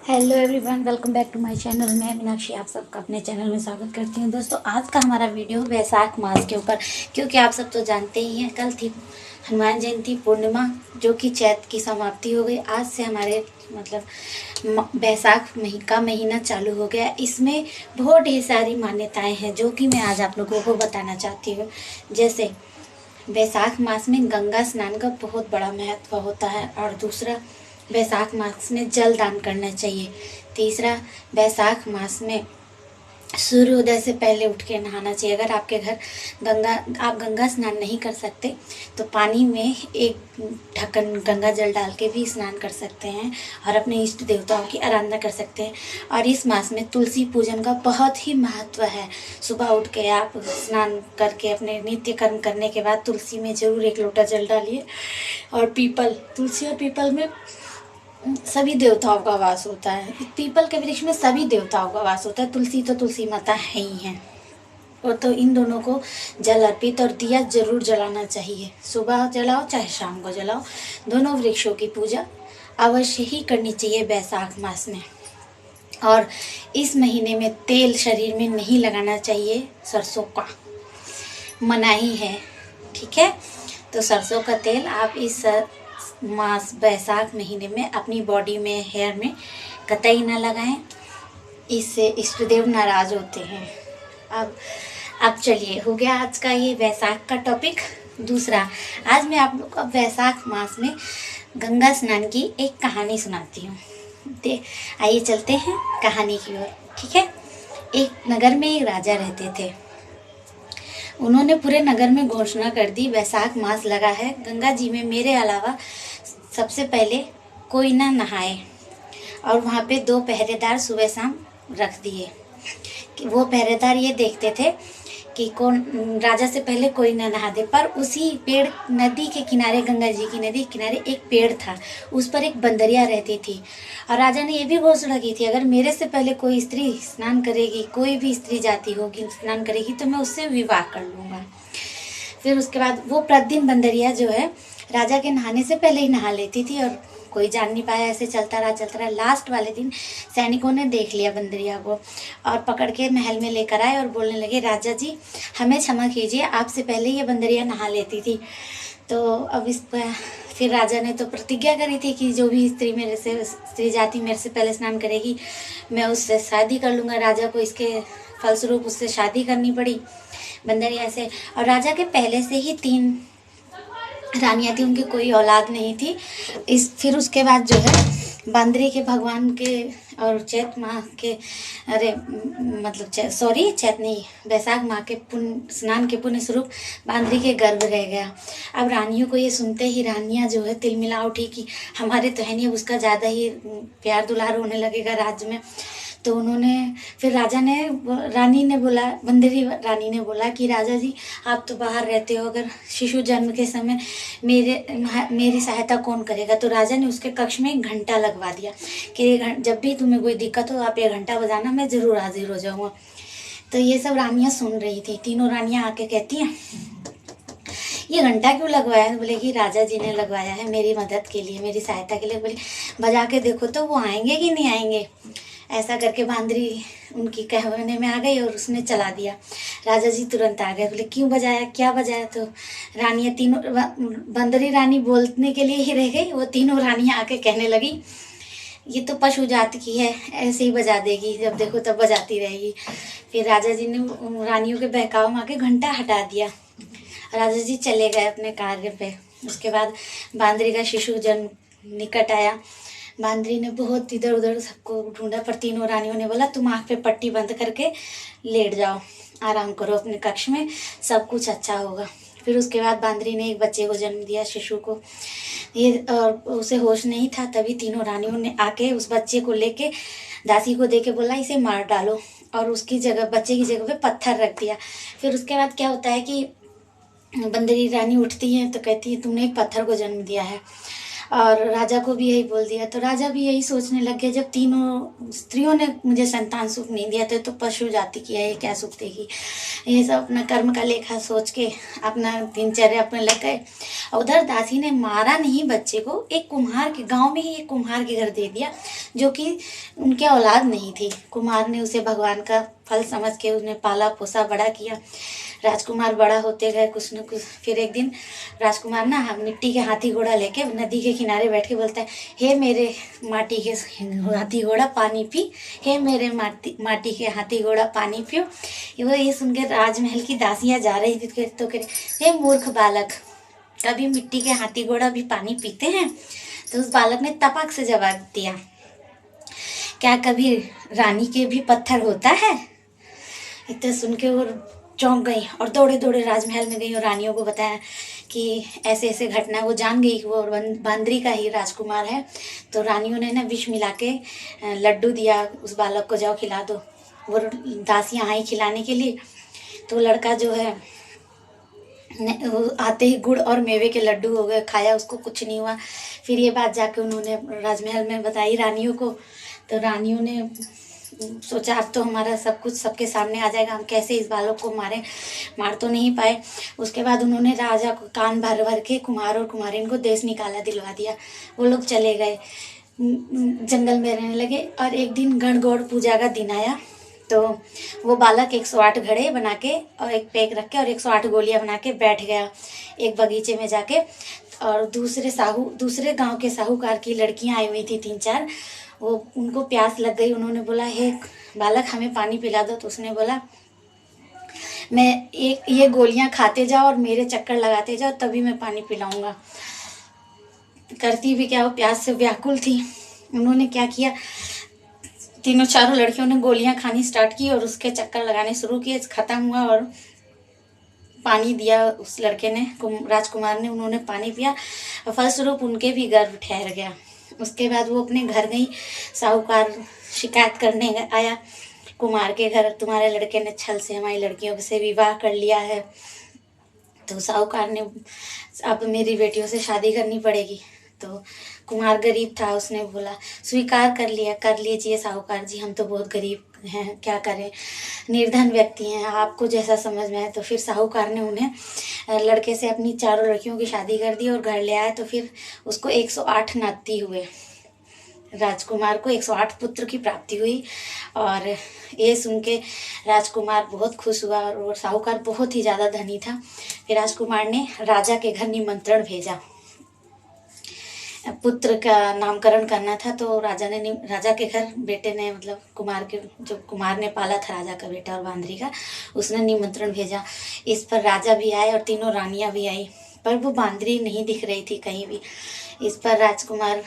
Hello everyone, welcome back to my channel. मैं मीनाक्षी आप सबका अपने चैनल में स्वागत करती हूँ। दोस्तों, आज का हमारा वीडियो वैशाख मास के ऊपर, क्योंकि आप सब तो जानते ही हैं कल थी हनुमान जयंती पूर्णिमा, जो कि चैत्र की समाप्ति हो गई। आज से हमारे वैशाख का महीना चालू हो गया। इसमें बहुत ढेर सारी मान्यताएं हैं जो कि मैं आज आप लोगों को बताना चाहती हूँ। जैसे वैशाख मास में गंगा स्नान का बहुत बड़ा महत्व होता है, और दूसरा, वैशाख मास में जल दान करना चाहिए। तीसरा, वैशाख मास में सूर्योदय से पहले उठ के नहाना चाहिए। अगर आपके घर आप गंगा स्नान नहीं कर सकते तो पानी में एक ढक्कन गंगा जल डाल के भी स्नान कर सकते हैं और अपने इष्ट देवताओं की आराधना कर सकते हैं। और इस मास में तुलसी पूजन का बहुत ही महत्व है। सुबह उठ के आप स्नान करके अपने नित्य कर्म करने के बाद तुलसी में जरूर एक लोटा जल डालिए। और तुलसी और पीपल में सभी देवताओं का वास होता है। पीपल के वृक्ष में सभी देवताओं का वास होता है। तुलसी तो तुलसी माता है ही है। और तो इन दोनों को जल अर्पित और दिया जरूर जलाना चाहिए। सुबह जलाओ चाहे शाम को जलाओ, दोनों वृक्षों की पूजा अवश्य ही करनी चाहिए वैशाख मास में। और इस महीने में तेल शरीर में नहीं लगाना चाहिए। सरसों का मनाही है, ठीक है। तो सरसों का तेल आप इस मास वैशाख महीने में अपनी बॉडी में, हेयर में कतई ना लगाएं। इससे इष्टदेव नाराज होते हैं। अब चलिए, हो गया आज का ये वैशाख का टॉपिक। दूसरा, आज मैं आप लोग को वैशाख मास में गंगा स्नान की एक कहानी सुनाती हूँ। आइए चलते हैं कहानी की ओर, ठीक है। एक नगर में एक राजा रहते थे। उन्होंने पूरे नगर में घोषणा कर दी, वैशाख मास लगा है, गंगा जी में मेरे अलावा सबसे पहले कोई ना नहाए। और वहाँ पे 2 पहरेदार सुबह शाम रख दिए कि वो पहरेदार ये देखते थे कि कौन राजा से पहले कोई ना नहा दे। पर उसी पेड़ नदी के किनारे, गंगा जी की नदी के किनारे एक पेड़ था, उस पर एक बंदरिया रहती थी। और राजा ने ये भी घोषणा की थी, अगर मेरे से पहले कोई स्त्री स्नान करेगी, कोई भी स्त्री जाति होगी स्नान करेगी, तो मैं उससे विवाह कर लूँगा। फिर उसके बाद वो प्रतिदिन बंदरिया जो है राजा के नहाने से पहले ही नहा लेती थी, और कोई जान नहीं पाया। ऐसे चलता रहा। लास्ट वाले दिन सैनिकों ने देख लिया बंदरिया को और पकड़ के महल में लेकर आए और बोलने लगे, राजा जी हमें क्षमा कीजिए, आपसे पहले ये बंदरिया नहा लेती थी। तो अब फिर राजा ने तो प्रतिज्ञा करी थी कि जो भी स्त्री जाति मेरे से पहले स्नान करेगी, मैं उससे शादी कर लूँगा। राजा को इसके फलस्वरूप उससे शादी करनी पड़ी बंदरिया से। और राजा के पहले से ही 3 रानियाँ थी, उनकी कोई औलाद नहीं थी। फिर उसके बाद जो है बांदरी के भगवान के और चैत माह के चैत नहीं, वैशाख माह के स्नान के पुण्य स्वरूप बांदरी के गर्भ रह गया। अब रानियों को ये सुनते ही रानियाँ जो है तिलमिला उठी कि हमारे तो है नहीं, उसका ज़्यादा ही प्यार दुलार होने लगेगा राज्य में। तो फिर बंदरी रानी ने बोला कि राजा जी आप तो बाहर रहते हो, अगर शिशु जन्म के समय मेरी सहायता कौन करेगा। तो राजा ने उसके कक्ष में एक घंटा लगवा दिया कि जब भी तुम्हें कोई दिक्कत हो आप ये घंटा बजाना, मैं जरूर हाजिर हो जाऊंगा। तो ये सब रानियां सुन रही थी। तीनों रानियां आके कहती हैं, ये घंटा क्यों लगवाया है? बोले कि राजा जी ने लगवाया है मेरी मदद के लिए, मेरी सहायता के लिए। बोले बजा के देखो तो वो आएंगे कि नहीं आएंगे। ऐसा करके बांदरी उनकी कहने में आ गई और उसने चला दिया। राजा जी तुरंत आ गए। बोले क्यों बजाया, क्या बजाया? तो रानियाँ तीनों, बंदरी रानी बोलने के लिए ही रह गई, वो तीनों रानियाँ आके कहने लगी, ये तो पशु जाति की है, ऐसे ही बजा देगी, जब देखो तब बजाती रहेगी। फिर राजा जी ने रानियों के बहकाव में आके घंटा हटा दिया। राजा जी चले गए अपने कार्य पे। उसके बाद बांदरी का शिशु जन्म निकट आया। बांदरी ने बहुत इधर उधर सबको ढूंढा, पर तीनों रानियों ने बोला तुम आँख पे पट्टी बंद करके लेट जाओ, आराम करो अपने कक्ष में, सब कुछ अच्छा होगा। फिर उसके बाद बांदरी ने एक बच्चे को जन्म दिया, शिशु को। और उसे होश नहीं था, तभी तीनों रानियों ने आके उस बच्चे को लेके दासी को देके बोला इसे मार डालो, और उसकी जगह, बच्चे की जगह पे पत्थर रख दिया। फिर उसके बाद क्या होता है कि बंदरी रानी उठती है तो कहती है तुमने एक पत्थर को जन्म दिया है। और राजा को भी यही बोल दिया। तो राजा भी यही सोचने लग गया, जब तीनों स्त्रियों ने मुझे संतान सुख नहीं दिया तो पशु जाति की है, ये क्या सुख देगी। ये सब अपना कर्म का लेखा सोच के अपना दिनचर्या अपने लग गए। उधर दासी ने मारा नहीं बच्चे को, एक कुम्हार के गांव में ही एक कुम्हार के घर दे दिया, जो कि उनके औलाद नहीं थी। कुम्हार ने उसे भगवान का फल समझ के उन्हें पाला पोसा बड़ा किया। राजकुमार बड़ा होते गए कुछ न कुछ। फिर एक दिन राजकुमार ना मिट्टी के हाथी घोड़ा लेके नदी के किनारे बैठ के बोलता है, हे मेरे माटी के हाथी घोड़ा पानी पी, हे मेरे माटी के हाथी घोड़ा पानी पियो। वो ये सुन के राजमहल की दासियां जा रही थी तो कह रहे, हे मूर्ख बालक, कभी मिट्टी के हाथी घोड़ा भी पानी पीते हैं? तो उस बालक ने तपक से जवाब दिया, क्या कभी रानी के भी पत्थर होता है? इतना सुन के वो चौंक गई और दौड़े दौड़े राजमहल में गई और रानियों को बताया कि ऐसे ऐसे घटना। वो जान गई कि वो बांदरी का ही राजकुमार है। तो रानियों ने ना विष मिला के लड्डू दिया उस बालक को, जाओ खिला दो। वो दासियाँ आई खिलाने के लिए। तो लड़का जो है आते ही गुड़ और मेवे के लड्डू हो गए, खाया, उसको कुछ नहीं हुआ। फिर ये बात जाके उन्होंने राजमहल में बताई रानियों को। तो रानियों ने सोचा अब तो हमारा सब कुछ सबके सामने आ जाएगा, हम कैसे इस बालक को मार तो नहीं पाए। उसके बाद उन्होंने राजा को कान भर भर के कुम्हार और कुम्हारिन को देश निकाला दिलवा दिया। वो लोग चले गए, जंगल में रहने लगे। और एक दिन गणगौर पूजा का दिन आया तो वो बालक 108 घड़े बना के और एक पैक रख के और 108 गोलियां बना के बैठ गया एक बगीचे में जाके। और दूसरे गांव के साहूकार की लड़कियां आई हुई थी 3-4, वो उनको प्यास लग गई। उन्होंने बोला, हे बालक हमें पानी पिला दो। तो उसने बोला, मैं ये गोलियां खाते जाओ और मेरे चक्कर लगाते जाओ, तभी मैं पानी पिलाऊंगा। करती भी क्या, वो प्यास से व्याकुल थी। उन्होंने क्या किया, तीनों चारों लड़कियों ने गोलियां खानी स्टार्ट की और उसके चक्कर लगाने शुरू किए। खत्म हुआ और पानी दिया उस लड़के ने, राजकुमार ने। उन्होंने पानी पिया और फलस्वरूप उनके भी गर्भ ठहर गया। उसके बाद वो अपने घर गई। साहूकार शिकायत करने आया कुमार के घर, तुम्हारे लड़के ने छल से हमारी लड़कियों से विवाह कर लिया है। तो साहूकार ने, अब मेरी बेटियों से शादी करनी पड़ेगी। तो कुमार गरीब था, उसने बोला स्वीकार कर लीजिए साहूकार जी, हम तो बहुत गरीब हैं, क्या करें, निर्धन व्यक्ति हैं, आपको जैसा समझ में आए। तो फिर साहूकार ने उन्हें लड़के से अपनी चारों लड़कियों की शादी कर दी और घर ले आए। तो फिर उसको 108 नाती हुए, राजकुमार को 108 पुत्र की प्राप्ति हुई। और ये सुन के राजकुमार बहुत खुश हुआ और साहूकार बहुत ही ज़्यादा धनी था। फिर राजकुमार ने राजा के घर निमंत्रण भेजा, पुत्र का नामकरण करना था। तो राजा के घर बेटे ने, मतलब कुमार ने पाला था राजा का बेटा और बांदरी का, उसने निमंत्रण भेजा। इस पर राजा भी आए और तीनों रानियां भी आई, पर वो बांदरी नहीं दिख रही थी कहीं भी। इस पर राजकुमार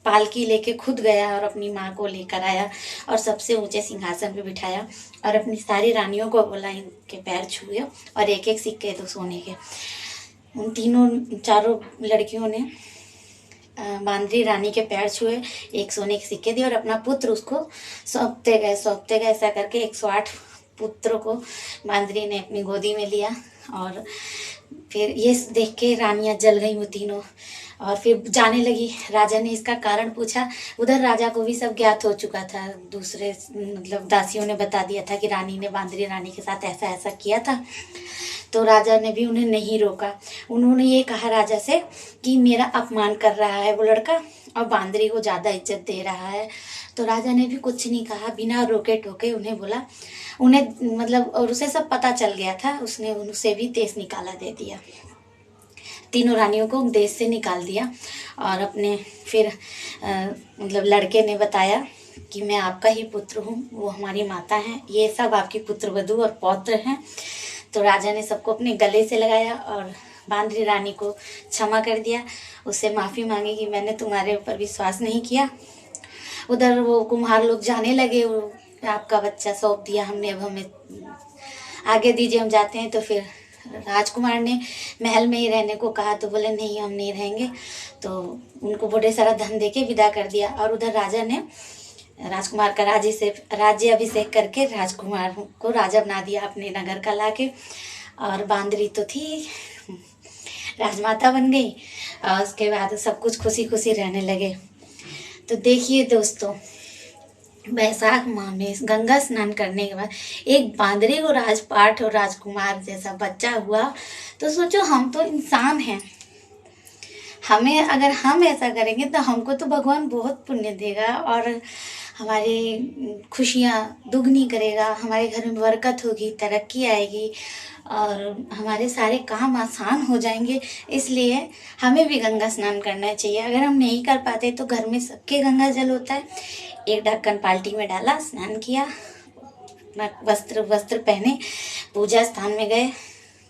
पालकी लेके खुद गया और अपनी माँ को लेकर आया और सबसे ऊंचे सिंहासन पे बिठाया और अपनी सारी रानियों को बोला, इनके पैर छुए और एक एक सिक्के दो सोने के। उन चारों लड़कियों ने बांदरी रानी के पैर छुए, एक सोने के सिक्के दिए और अपना पुत्र उसको सौंपते गए। ऐसा करके 108 पुत्रों को बांदरी ने अपनी गोदी में लिया। और फिर ये देख के रानियां जल गई वो तीनों और फिर जाने लगी। राजा ने इसका कारण पूछा। उधर राजा को भी सब ज्ञात हो चुका था, दूसरे मतलब दासियों ने बता दिया था कि रानी ने बांदरी रानी के साथ ऐसा ऐसा किया था। तो राजा ने भी उन्हें नहीं रोका। उन्होंने ये कहा राजा से कि मेरा अपमान कर रहा है वो लड़का और बांदरी को ज़्यादा इज्जत दे रहा है। तो राजा ने भी कुछ नहीं कहा, बिना रोके टोके उन्हें बोला, उन्हें मतलब, और उसे सब पता चल गया था। उसने उनसे भी देश निकाला दे दिया, तीनों रानियों को देश से निकाल दिया। और अपने फिर मतलब लड़के ने बताया कि मैं आपका ही पुत्र हूँ, वो हमारी माता हैं, ये सब आपकी पुत्र वधू और पौत्र हैं। तो राजा ने सबको अपने गले से लगाया और बांदरी रानी को क्षमा कर दिया, उससे माफ़ी मांगी कि मैंने तुम्हारे ऊपर विश्वास नहीं किया। उधर वो कुम्हार लोग जाने लगे, वो आपका बच्चा सौंप दिया हमने, अब हमें आगे दीजिए, हम जाते हैं। तो फिर राजकुमार ने महल में ही रहने को कहा तो बोले नहीं, हम नहीं रहेंगे। तो उनको बड़े सारा धन देके विदा कर दिया। और उधर राजा ने राजकुमार का राज्य अभिषेक करके राजकुमार को राजा बना दिया अपने नगर का लाके। और बांदरी तो थी राजमाता बन गई और उसके बाद सब कुछ खुशी खुशी रहने लगे। तो देखिए दोस्तों, वैशाख माह में गंगा स्नान करने के बाद एक बांदरी को राजपाट और राजकुमार जैसा बच्चा हुआ। तो सोचो, हम तो इंसान हैं, हमें अगर हम ऐसा करेंगे तो हमको तो भगवान बहुत पुण्य देगा और हमारी खुशियाँ दुगनी करेगा, हमारे घर में बरकत होगी, तरक्की आएगी और हमारे सारे काम आसान हो जाएंगे। इसलिए हमें भी गंगा स्नान करना चाहिए। अगर हम नहीं कर पाते तो घर में सबके गंगा जल होता है, एक ढक्कन बाल्टी में डाला, स्नान किया, वस्त्र पहने, पूजा स्थान में गए,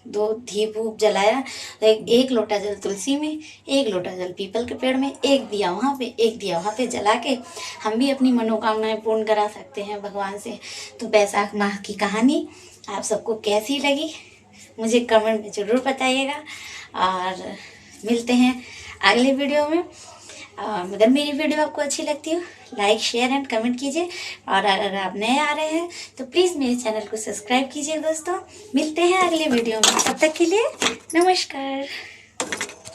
2 दीप ऊप जलाया, तो एक लोटा जल तुलसी में, एक लोटा जल पीपल के पेड़ में, एक दिया वहाँ पे, एक दिया वहाँ पे जला के हम भी अपनी मनोकामनाएं पूर्ण करा सकते हैं भगवान से। तो वैशाख माह की कहानी आप सबको कैसी लगी मुझे कमेंट में ज़रूर बताइएगा और मिलते हैं अगले वीडियो में। अगर मेरी वीडियो आपको अच्छी लगती हो लाइक शेयर एंड कमेंट कीजिए और अगर आप नए आ रहे हैं तो प्लीज़ मेरे चैनल को सब्सक्राइब कीजिए। दोस्तों मिलते हैं अगले वीडियो में, तब तक के लिए नमस्कार।